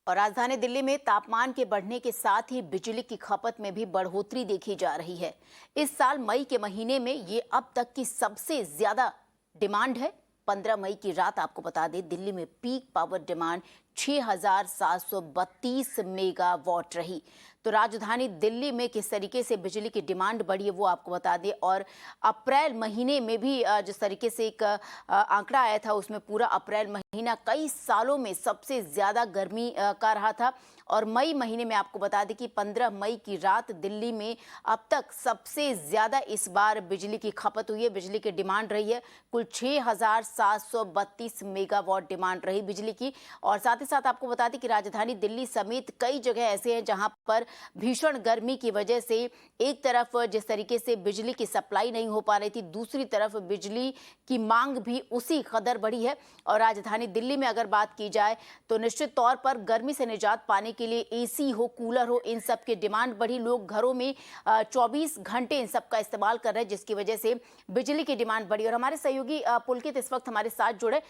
और राजधानी दिल्ली में तापमान के बढ़ने के साथ ही बिजली की खपत में भी बढ़ोतरी देखी जा रही है। इस साल मई के महीने में ये अब तक की सबसे ज्यादा डिमांड है। 15 मई की रात आपको बता दें, दिल्ली में पीक पावर डिमांड 6,732 मेगावाट रही। तो राजधानी दिल्ली में किस तरीके से बिजली की डिमांड बढ़ी है वो आपको बता दें। और अप्रैल महीने में भी जिस तरीके से एक आंकड़ा आया था, उसमें पूरा अप्रैल महीना कई सालों में सबसे ज्यादा गर्मी का रहा था। और मई महीने में आपको बता दें कि 15 मई की रात दिल्ली में अब तक सबसे ज्यादा इस बार बिजली की खपत हुई है, बिजली की डिमांड रही है। कुल 6,732 मेगावाट डिमांड रही बिजली की। और साथ ही साथ आपको बता दें कि राजधानी दिल्ली समेत कई जगह ऐसे हैं जहां पर भीषण गर्मी की वजह से एक तरफ जिस तरीके से बिजली की सप्लाई नहीं हो पा रही थी, दूसरी तरफ बिजली की मांग भी उसी कदर बढ़ी है। और राजधानी दिल्ली में अगर बात की जाए तो निश्चित तौर पर गर्मी से निजात पाने के लिए एसी हो, कूलर हो, इन सब की डिमांड बढ़ी। लोग घरों में 24 घंटे इन सब का इस्तेमाल कर रहे हैं, जिसकी वजह से बिजली की डिमांड बढ़ी। और हमारे सहयोगी पुलकित इस वक्त हमारे साथ जुड़े।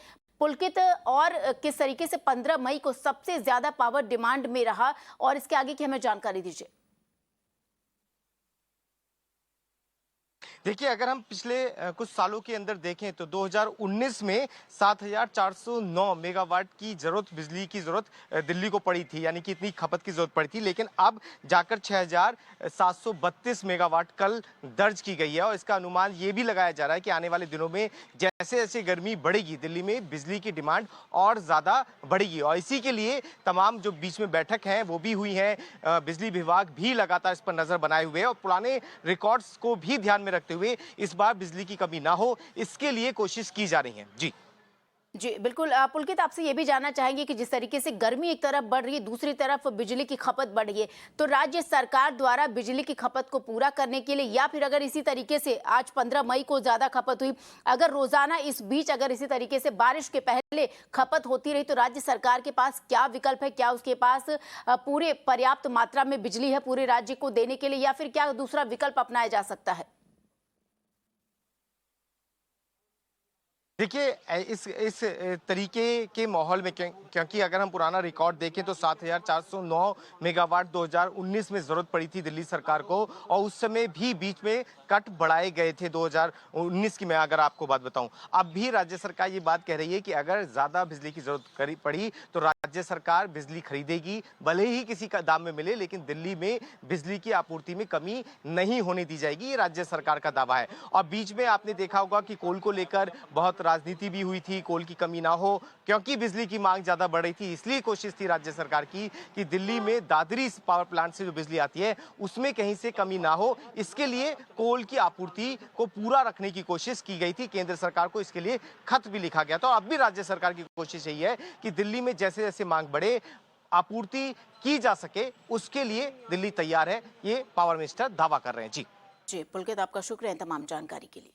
पुलकित, और किस तरीके से 15 मई को सबसे ज्यादा पावर डिमांड में रहा और इसके आगे की हमें जानकारी दीजिए। देखिए, अगर हम पिछले कुछ सालों के अंदर देखें तो 2019 में 7,409 मेगावाट की बिजली की जरूरत दिल्ली को पड़ी थी, यानी कि इतनी खपत की जरूरत पड़ी थी। लेकिन अब जाकर 6,732 मेगावाट कल दर्ज की गई है। और इसका अनुमान ये भी लगाया जा रहा है कि आने वाले दिनों में जैसे जैसे गर्मी बढ़ेगी, दिल्ली में बिजली की डिमांड और ज्यादा बढ़ेगी। और इसी के लिए तमाम जो बीच में बैठक है वो भी हुई है। बिजली विभाग भी लगातार इस पर नजर बनाए हुए है और पुराने रिकॉर्ड्स को भी ध्यान में रखते हुए इस बार बिजली की कमी ना हो, इसके लिए कोशिश की जा रही है। जी जी बिल्कुल। पुलकित, आपसे ये भी जानना चाहेंगे कि जिस तरीके से गर्मी एक तरफ बढ़ रही है, दूसरी तरफ बिजली की खपत बढ़ रही है, तो राज्य सरकार द्वारा बिजली की खपत को पूरा करने के लिए, या फिर अगर इसी तरीके से आज 15 मई को ज्यादा खपत हुई, अगर रोजाना इस बीच अगर इसी तरीके से बारिश के पहले खपत होती रही, तो राज्य सरकार के पास क्या विकल्प है? क्या उसके पास पूरे पर्याप्त मात्रा में बिजली है पूरे राज्य को देने के लिए, या फिर क्या दूसरा विकल्प अपनाया जा सकता है? देखिए, इस तरीके के माहौल में क्योंकि अगर हम पुराना रिकॉर्ड देखें तो 7,409 मेगावाट 2019 में जरूरत पड़ी थी दिल्ली सरकार को। और उस समय भी बीच में कट बढ़ाए गए थे 2019 की। मैं अगर आपको बात बताऊं, अब भी राज्य सरकार ये बात कह रही है कि अगर ज्यादा बिजली की जरूरत पड़ी तो राज्य सरकार बिजली खरीदेगी, भले ही किसी का दाम में मिले, लेकिन दिल्ली में बिजली की आपूर्ति में कमी नहीं होने दी जाएगी। ये राज्य सरकार का दावा है। और बीच में आपने देखा होगा कि कोल को लेकर बहुत राजनीति भी हुई थी, कोल की कमी ना हो, क्योंकि बिजली की मांग ज्यादा बढ़ रही थी। इसलिए कोशिश थी राज्य सरकार की कि दिल्ली में दादरी पावर प्लांट से जो बिजली आती है उसमें कहीं से कमी ना हो। इसके लिए कोल की आपूर्ति को पूरा रखने की कोशिश की गई थी। केंद्र सरकार को इसके लिए खत भी लिखा गया था। अब भी राज्य सरकार की कोशिश यही है कि दिल्ली में जैसे जैसे मांग बढ़े, आपूर्ति की जा सके, उसके लिए दिल्ली तैयार है। ये पावर मिनिस्टर दावा कर रहे हैं। जी जी पुलकित, आपका शुक्रिया तमाम जानकारी के लिए।